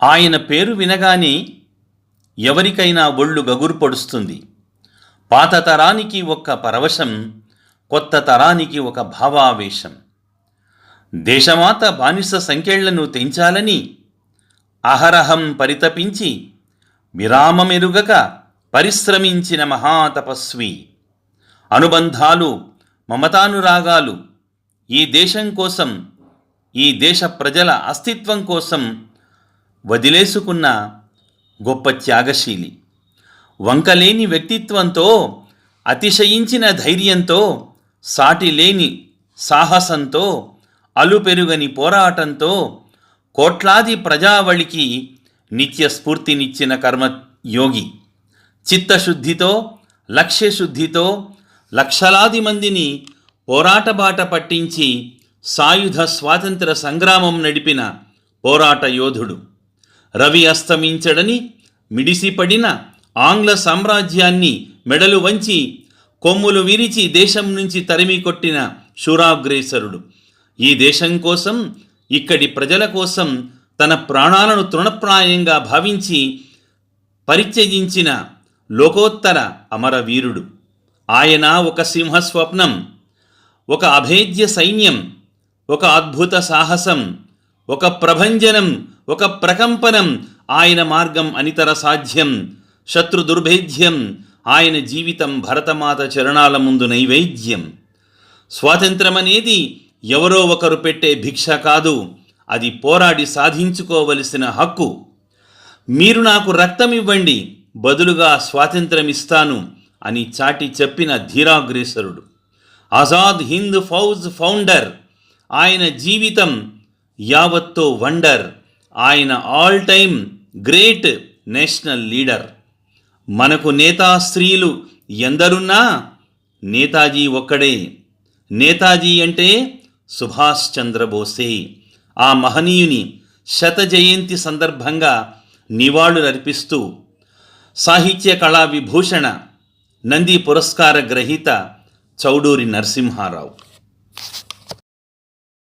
ఆయన పేరు వినగానే ఎవరికైనా ఒళ్ళు గగురు పొడుస్తుంది. పాత తరానికి ఒక పరవశం, కొత్త తరానికి ఒక భావావేశం. దేశమాత బానిస సంకెళ్లను తెంచాలని అహరహం పరితపించి విరామమెరుగక పరిశ్రమించిన మహాతపస్వి. అనుబంధాలు, మమతానురాగాలు ఈ దేశం కోసం, ఈ దేశ ప్రజల అస్తిత్వం కోసం వదిలేసుకున్న గొప్ప త్యాగశీలి. వంకలేని వ్యక్తిత్వంతో, అతిశయించిన ధైర్యంతో, సాటిలేని సాహసంతో, అలుపెరుగని పోరాటంతో కోట్లాది ప్రజావళికి నిత్య స్ఫూర్తినిచ్చిన కర్మయోగి. చిత్తశుద్ధితో, లక్ష్యశుద్ధితో లక్షలాది మందిని పోరాట బాట పట్టించి సాయుధ స్వాతంత్ర సంగ్రామం నడిపిన పోరాట యోధుడు. రవి అస్తమించడని మిడిసిపడిన ఆంగ్ల సామ్రాజ్యాన్ని మెడలు వంచి కొమ్ములు విరిచి దేశం నుంచి తరిమి కొట్టిన శూరాగ్రేసరుడు. ఈ దేశం కోసం, ఇక్కడి ప్రజల కోసం తన ప్రాణాలను తృణప్రాయంగా భావించి పరిత్యజించిన లోకోత్తర అమరవీరుడు. ఆయన ఒక సింహస్వప్నం, ఒక అభేద్య సైన్యం, ఒక అద్భుత సాహసం, ఒక ప్రభంజనం, ఒక ప్రకంపనం. ఆయన మార్గం అనితర సాధ్యం, శత్రు దుర్భేద్యం. ఆయన జీవితం భరతమాత చరణాల ముందు నైవేద్యం. స్వాతంత్రం అనేది ఎవరో ఒకరు పెట్టే భిక్ష కాదు, అది పోరాడి సాధించుకోవలసిన హక్కు. మీరు నాకు రక్తం ఇవ్వండి, బదులుగా స్వాతంత్రం ఇస్తాను అని చాటి చెప్పిన ధీరాగ్రేసరుడు. ఆజాద్ హింద్ ఫౌజ్ ఫౌండర్. ఆయన జీవితం యావత్తో వండర్. ఆయన all time great national leader. మనకు నేతా స్త్రీలు ఎందరున్నా నేతాజీ ఒక్కడే. నేతాజీ అంటే సుభాష్ చంద్రబోసే. ఆ మహనీయుని శత జయంతి సందర్భంగా నివాళులర్పిస్తూ సాహిత్య కళా విభూషణ, నంది పురస్కార గ్రహీత చౌడూరి నరసింహారావు.